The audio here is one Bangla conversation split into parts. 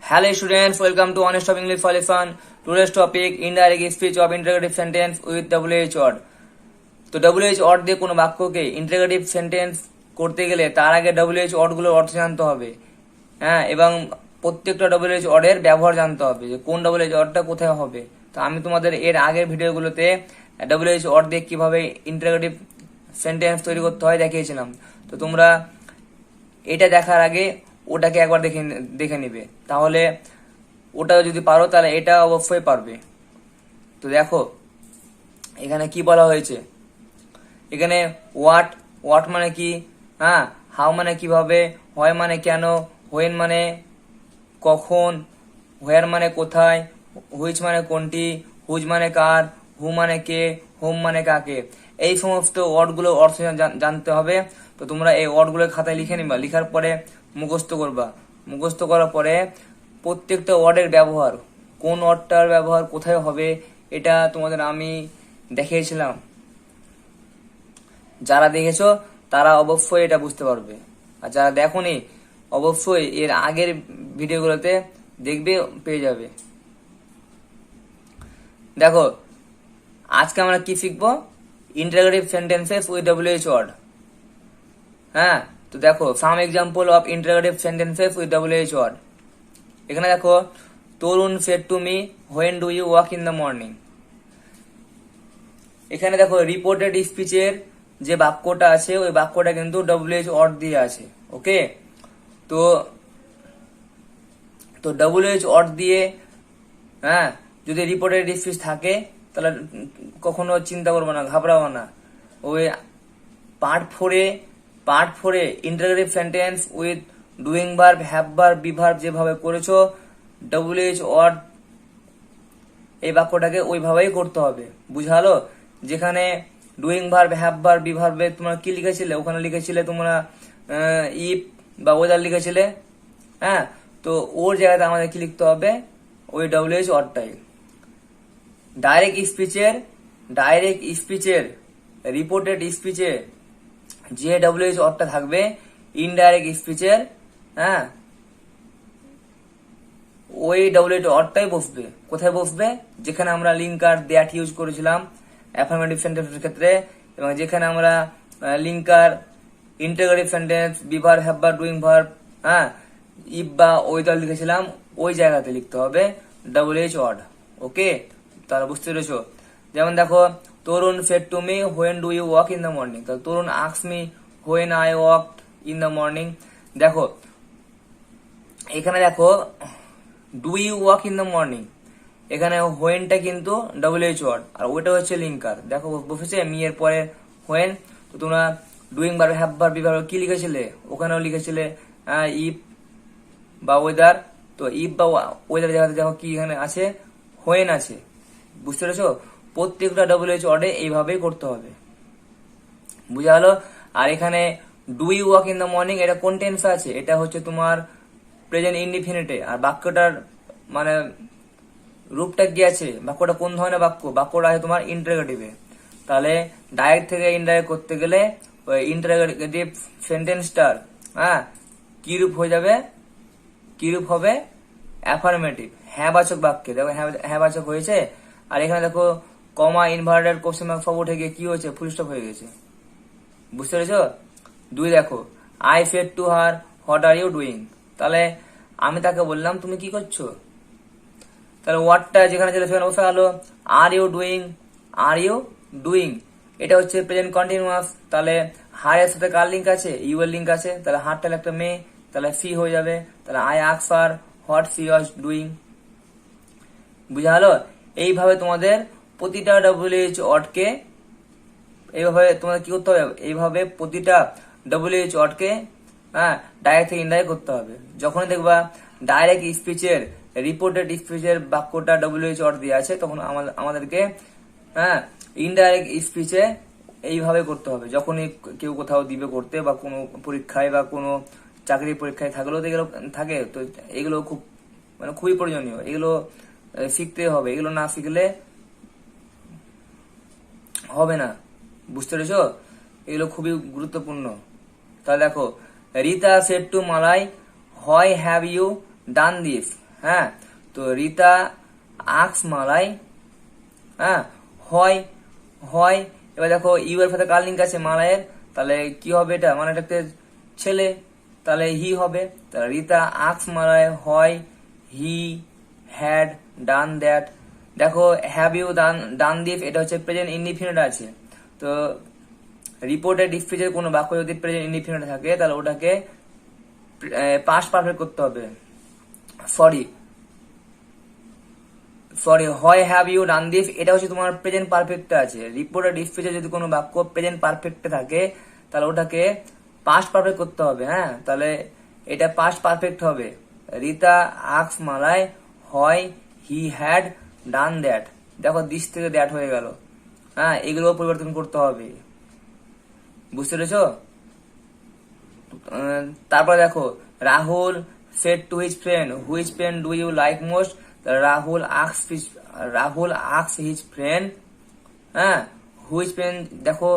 Hello students, welcome to Honest of English for Lesson. Today's topic indirect speech of interrogative sentence with WH word. তো WH word দিয়ে কোনো বাক্যকে ইন্টারোগেটিভ সেন্টেন্স করতে গেলে তার আগে WH word গুলোর অর্থ জানতে হবে। হ্যাঁ, এবং প্রত্যেকটা WH word এর ব্যবহার জানতে হবে যে কোন WH wordটা কোথায় হবে। তো আমি তোমাদের এর আগের ভিডিওগুলোতে WH word দিয়ে কিভাবে ইন্টারোগেটিভ সেন্টেন্স তৈরি করতে হয় দেখিয়েছিলাম। তো তোমরা এটা দেখার আগে ওটাকে একবার দেখে নিবে, তাহলে ওটা যদি পারো তাহলে এটা অবশ্যই পারবে। তো দেখো এখানে কি বলা হয়েছে, এখানে হোয়াট হোয়াট মানে কি, হ্যাঁ, হাউ মানে কিভাবে, হয় মানে কেন, হোয়েন মানে কখন, হোয়ার মানে কোথায়, হুইচ মানে কোনটি, হুজ মানে কার, হু মানে কে, হোম মানে কাকে, এই সমস্ত ওয়ার্ডগুলো অর্থ জানতে হবে। তো তোমরা এই ওয়ার্ডগুলো খাতায় লিখে নিবা, লিখার পরে মুখস্থ করবা, মুখস্থ করার পরে প্রত্যেকটা ওয়ার্ডের ব্যবহার, কোন ওয়ার্ডটার ব্যবহার কোথায় হবে এটা তোমাদের আমি দেখিয়েছিলাম। যারা দেখেছো তারা অবশ্যই এটা বুঝতে পারবে, আর যারা দেখোনি অবশ্যই এর আগের ভিডিওগুলোতে দেখবে, পেয়ে যাবে। দেখো আজকে আমরা কি শিখবো, interrogative sentences with WH word. হ্যাঁ, তো দেখো some example of interrogative sentences with WH word. এখানে দেখো Tarun said to me when do you walk in the morning. এখানে দেখো রিপোর্টেড স্পিচের যে বাক্যটা আছে ওই বাক্যটা কিন্তু WH ওয়ার্ড দিয়ে আছে। ওকে, তো WH ওয়ার্ড দিয়ে, হ্যাঁ, যদি রিপোর্টেড স্পিচ থাকে তাহলে কখনো চিন্তা করবো না, ঘাবড়াবো না। ওই পার্ট ফোরে interrogative sentence with doing verb, have verb, be verb যেভাবে করেছো WH ওয়ার্ড এই বাক্যটাকে ওইভাবেই করতে হবে। বুঝালো, যেখানে doing verb, have verb, be ভার্বে তোমরা কি লিখেছিলে, ওখানে লিখেছিলে তোমরা ইফ বা ওয়েদার লিখেছিলে। হ্যাঁ, তো ওর জায়গাতে আমাদের কি লিখতে হবে, ওই WH ওয়ার্ডটাই। ডাইরেক্ট স্পিচের রিপোর্টেড স্পিচে যে WH ওয়ার্ডটা থাকবে, ইনডাইরেক্ট স্পিচের, হ্যাঁ, ওই WH ওয়ার্ডটাই বসবে। কোথায় বসবে, যেখানে আমরা লিঙ্কার দ্যাট ইউজ করেছিলাম অ্যাফার্মেটিভ সেন্টেন্সের ক্ষেত্রে, এবং যেখানে আমরা linker interrogative sentence, be verb, have verb, doing verb, হ্যাঁ, ইফ বা ওয়েদার লিখেছিলাম ওই জায়গাতে লিখতে হবে WH ওয়ার্ড। ওকে, তারা বুঝতে পেরেছো। যেমন দেখো Tarun said to me when do you walk in the morning, তাহলে Tarun ask me when I walk in the morning. দেখো এখানে দেখো do you walk in the morning, এখানে হোয়েনটা কিন্তু WH ওয়ার্ড আর ওইটা হচ্ছে লিঙ্কার। দেখো বসেছে মি এর পরে হোয়েন। তো তোমরা doing verb, have verb, be verb কি লিখেছিলে, ওখানেও লিখেছিলে ইফ বা ওয়েদার। তো ইফ বা ওয়েদার জায়গাতে দেখো কি এখানে আছে, হোয়েন আছে। বুঝতে পেরেছো, প্রত্যেকটা WH ওয়ার্ডে এইভাবেই করতে হবে। বুঝা গেল। আর এখানে do you walk in the morning এটা কোন টেন্সে আছে, এটা হচ্ছে তোমার প্রেজেন্ট ইনডিফিনিটে। আর বাক্যটার মানে রূপটা কি আছে, বাক্যটা কোন ধরনের বাক্য, বাক্যটা আছে তোমার ইন্টারোগেটিভে। তাহলে ডাইরেক্ট থেকে ইনডাইরেক্ট করতে গেলে ওই ইন্টারোগেটিভ সেন্টেন্সটার, হ্যাঁ, কি রূপ হয়ে যাবে, কি রূপ হবে, অ্যাফার্মেটিভ, হ্যাঁ বাচক বাক্যে। দেখো হ্যাঁ বাচক হয়েছে, আর এখানে দেখো কমা ইনভার্টেড কোশ্চেন মার্ক সব উঠে গিয়ে কি হয়েছে, ফুল স্টপ হয়ে গেছে। বুঝতে পেরেছো। দুই দেখো I said to her what are you doing, তাহলে আমি তাকে বললাম তুমি কি করছো, তাহলে হোয়াটটা যেখানে ছিল সেখানে বসে গেল আর ইউ ডুইং, এটা হচ্ছে প্রেজেন্ট কন্টিনিউয়াস। তাহলে হার এর সাথে কার লিঙ্ক আছে, ইউ এর লিঙ্ক আছে, তাহলে হারটা একটা মেয়ে, তাহলে সি হয়ে যাবে। তাহলে I ask her what she was doing. বুঝা গেল। এইভাবে তোমাদের প্রতিটা WH ওয়ার্ডকে এইভাবে তোমাদের কি করতে হবে, এইভাবে প্রতিটা WH ওয়ার্ডকে, হ্যাঁ, ডাইরেক্ট থেকে ইনডাইরেক্ট করতে হবে। যখনই দেখবা ডাইরেক্ট স্পিচের রিপোর্টেড স্পিচের বাক্যটা WH ওয়ার্ড দিয়ে আছে, তখন আমাদেরকে, হ্যাঁ, ইনডাইরেক্ট স্পিচে এইভাবে করতে হবে। যখনই কেউ কোথাও দিবে করতে, বা কোনো পরীক্ষায় বা কোনো চাকরির পরীক্ষায় থাকলেও তো এগুলো থাকে। তো এগুলো খুবই প্রয়োজনীয়, এগুলো শিখতে হবে, এগুলো না শিখলে হবে না। বুঝতে পেরেছো, এগুলো খুবই গুরুত্বপূর্ণ। তাহলে দেখো Rita said to Malai why have you done this, হ্যাঁ, তো রীতা আক্স মালাই, হ্যাঁ, হয় হয়। এবার দেখো ইউ এর সাথে কার লিঙ্ক আছে, মালায়ের, তাহলে কি হবে এটা, মানে এটা একটা ছেলে, তাহলে হি হবে। তাহলে রীতা আক্স মালায় হয় হি হ্যাড ডান দ্যাট। দেখো হ্যাভ ইউ ডান দিস, এটা হচ্ছে প্রেজেন্ট ইনডিফিনিট আছে। তো রিপোর্টেড স্পিচের কোনো বাক্য যদি প্রেজেন্ট ইনডিফিনিট থাকে তাহলে ওটাকে পাস্ট পারফেক্ট করতে হবে। সরি হয় হ্যাভ ইউ ডান দিস, এটা হচ্ছে তোমার প্রেজেন্ট পারফেক্ট আছে। রিপোর্টেড স্পিচে যদি কোনো বাক্য প্রেজেন্ট পারফেক্টে থাকে তাহলে ওটাকে পাস্ট পারফেক্ট করতে হবে। হ্যাঁ, তাহলে এটা পাস্ট পারফেক্ট হবে। রীতা আক্স মালায় হয় হি হ্যাড ডান দ্যাট। দেখো দিস থেকে দ্যাট হয়ে গেল। হ্যাঁ, এগুলো পরিবর্তন করতে হবে, বুঝতে পেরেছো? তারপর দেখো Rahul said to his friend which pen do you like most. Rahul asks his friend, হ্যাঁ, হুইচ পেন, দেখো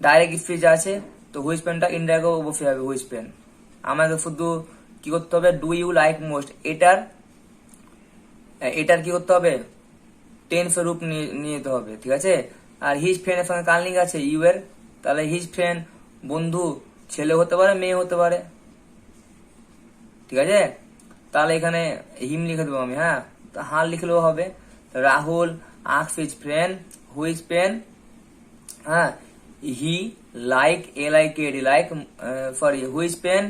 ডাইরেক্ট স্পিচ আছে, তো হুইচ পেনটা ইনডাইরেক্ট অবশ্যই হবে হুইচ পেন। আমাকে শুধু কি করতে হবে, ডু ইউ লাইক মোস্ট, এটার কি করতে হবে, টেন্স রূপ নিয়ে যেতে হবে, ঠিক আছে। আর হিজ ফ্রেন্ড এর সঙ্গে কার লিঙ্ক আছে, ইউ এর, তাহলে হিজ ফ্রেন্ড বন্ধু ছেলে হতে পারে মেয়ে হতে পারে, ঠিক আছে। তাহলে এখানে হিম লিখে দেবো আমি, হ্যাঁ, হার লিখলেও হবে। Rahul asks his friend which pen, হ্যাঁ, he like LIKED like, sorry which pen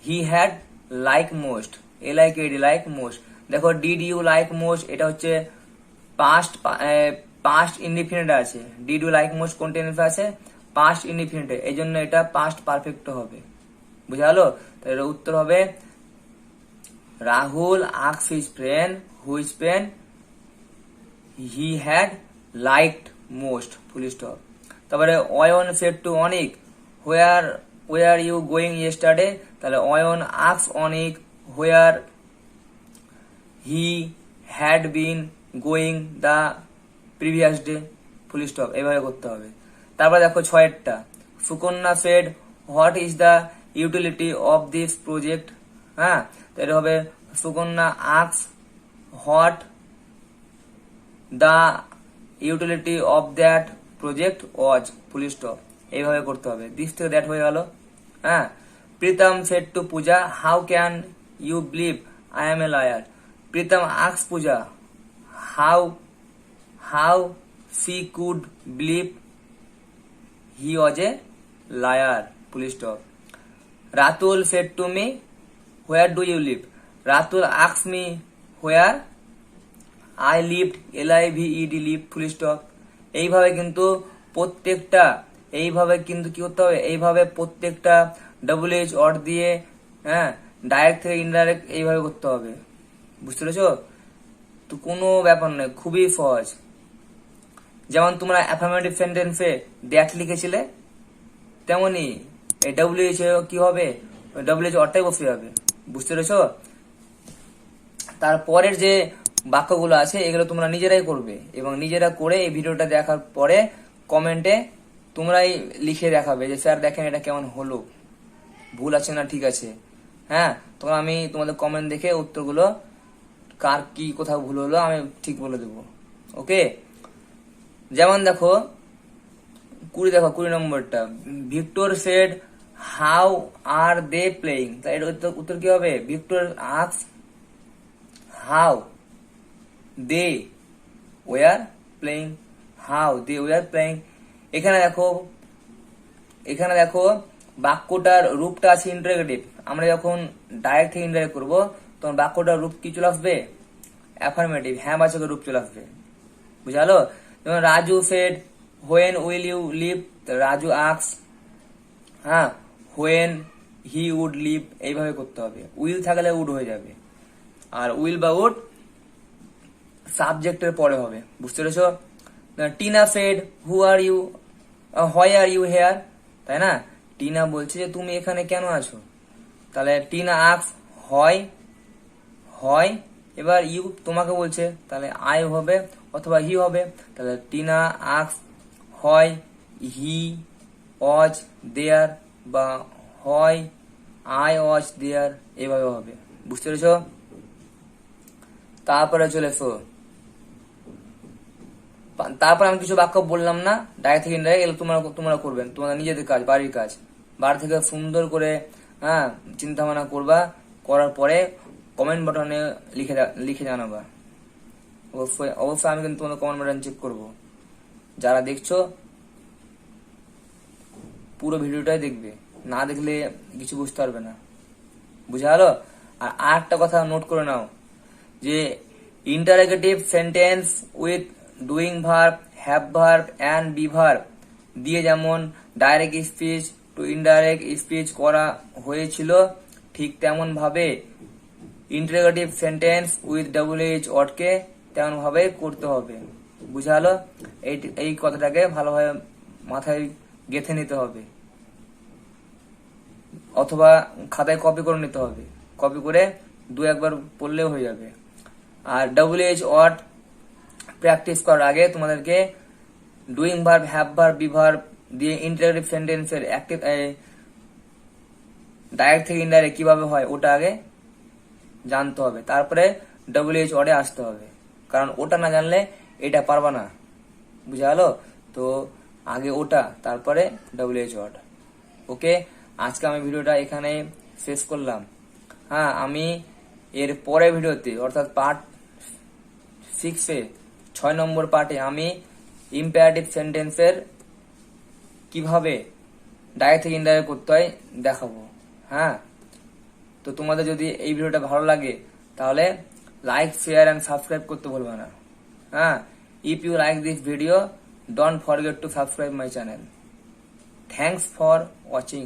he had like most, LIKED like most. দেখো ডিড ইউ লাইক মোস্ট, এটা হচ্ছে পাস্ট ইনডিফিনিট আছে। ডিড ইউ লাইক মোস্ট কোন টেন্সে আছে, পাস্ট ইনডিফিনিট, এই জন্য এটা পাস্ট পারফেক্ট হবে, বুঝা গেল? তাহলে উত্তর হবে Rahul asks his friend which pen he had liked most, full stop. তারপরে Ayan said to Anik where you going yesterday, তাহলে Ayan asks Anik where he had been going the previous day, full stop, এইভাবে করতে হবে। তারপর দেখো ছয়েরটা, Sukanya said what is the utility of this project, হ্যাঁ, তো এটা হবে Sukanya asks what the utility of that project was, full stop, এইভাবে করতে হবে। দিস থেকে দ্যাট হয়ে গেল। হ্যাঁ, Pritam said to Puja how can you believe I am a liar. Pritam asks Puja how she could believe he was a liar, full stop. Ratul said to me where do you live. Ratul asked me where I lived, LIVED, full stop. এইভাবে কিন্তু কি করতে হবে, এইভাবে প্রত্যেকটা WH অর দিয়ে, হ্যাঁ, ডাইরেক্ট থেকে ইনডাইরেক্ট এইভাবে করতে হবে, বুঝতে পেরেছো? তো কোনো ব্যাপার নয়, খুবই সহজ। যেমন তোমরা অ্যাফার্মেটিভ সেন্টেন্সে দ্যাট লিখেছিলে, তেমনি এই WH কি হবে, WH অরটাই বসে যাবে, বুঝতে পেরেছো? তারপরের যে বাক্যগুলো আছে এগুলো তোমরা নিজেরাই করবে, এবং নিজেরা করে এই ভিডিওটা দেখার পরে কমেন্টে তোমরাই লিখে দেখাবে যে স্যার দেখেন এটা কেমন হলো, ভুল আছে না ঠিক আছে। হ্যাঁ, তখন আমি তোমাদের কমেন্ট দেখে উত্তরগুলো কার কি কোথাও ভুল হলো আমি ঠিক বলে দেবো, ওকে। যেমন দেখো 20 নম্বরটা, Victor said how are they playing, তাই এর উত্তর কি হবে, Victor ask how they were playing, how they were playing. এখানে দেখো বাক্যটার রূপটা আছে ইন্টারোগেটিভ। আমরা যখন ডাইরেক্ট থেকে ইনডাইরেক্ট করবো তখন বাক্যটার রূপ কি চলে আসবে, অ্যাফার্মেটিভ, হ্যাঁ বাচকের রূপ চলে আসবে, বুঝালো? যেমন Raju said when will you leave, Raju asks, হ্যাঁ, হোয়েন হি উড লিভ, এইভাবে করতে হবে। উইল থাকলে উড হয়ে যাবে, আর উইল বা উড সাবজেক্টের পরে হবে, বুঝতে পেরেছো? Tina said who are you why are you here, তাই না? টিনা বলছে যে তুমি এখানে কেন আছো, তাহলে টিনা আক্স হয়, এবার ইউ তোমাকে বলছে তাহলে আই হবে অথবা হি হবে, তাহলে টিনা আক্স হয় হি ওয়াজ দেয়ার, বা হয় আই ওয়াজ দেয়ার, এইভাবে হবে, বুঝতে পেরেছো? তারপরে চলে এসো, তারপর আমি কিছু বাক্য বললাম না, ডাইরেক্ট থেকে ইনডাইরেক্ট, এগুলো তোমরা করবেন, তোমাদের নিজেদের কাজ, বাড়ির কাজ। বাড়ি থেকে সুন্দর করে চিন্তা ভাবনা করবা, করার পরে কমেন্ট বাটনে লিখে জানাবা। অবশ্যই আমি কিন্তু তোমাদের কমেন্ট বাটন চেক করবো। যারা দেখছো পুরো ভিডিওটাই দেখবে, না দেখলে কিছু বুঝতে পারবে না, বুঝা গেল? আর আরেকটা কথা নোট করে নাও, যে interrogative sentence with doing verb, have verb and be verb দিয়ে যেমন direct speech to indirect speech করা হয়েছিল, ঠিক তেমন ভাবে ইন্টারোগেটিভ সেন্টেন্স উইথ WH ওয়ার্ডকে তেমন ভাবে করতে হবে। বুঝা গেল? এই কথাটাকে ভালোভাবে মাথায় গেঁথে নিতে হবে, অথবা খাতায় কপি করে নিতে হবে। কপি করে দু একবার পড়লেও হয়ে যাবে। আর WH ওয়ার্ড প্র্যাকটিস করার আগে তোমাদেরকে doing verb, have verb, be verb দিয়ে ইন্টারোগেটিভ সেন্টেন্সের অ্যাক্টিভ ডাইরেক্ট থেকে ইনডাইরেক্ট কিভাবে হয় ওটা আগে জানতে হবে, তারপরে WH ওয়ার্ডে আসতে হবে। কারণ ওটা না জানলে এটা পারবা না। বুঝা গেল? তো আগে ওটা, তারপরে WH ওয়ার্ড। ওকে, আজকে আমি ভিডিওটা এখানে শেষ করলাম। আমি এর পরের ভিডিওতে অর্থাৎ পার্ট 6-এ 6 নম্বর পার্টে আমি ইম্পারেটিভ সেন্টেন্সের কিভাবে ডাইরেক্ট থেকে ইনডাইরেক্ট করতে হয় দেখাবো। তো তোমাদের যদি এই ভিডিওটা ভালো লাগে তাহলে লাইক, শেয়ার এন্ড সাবস্ক্রাইব করতে ভুলবে না। If you like this video, don't forget to subscribe my channel. Thanks for watching.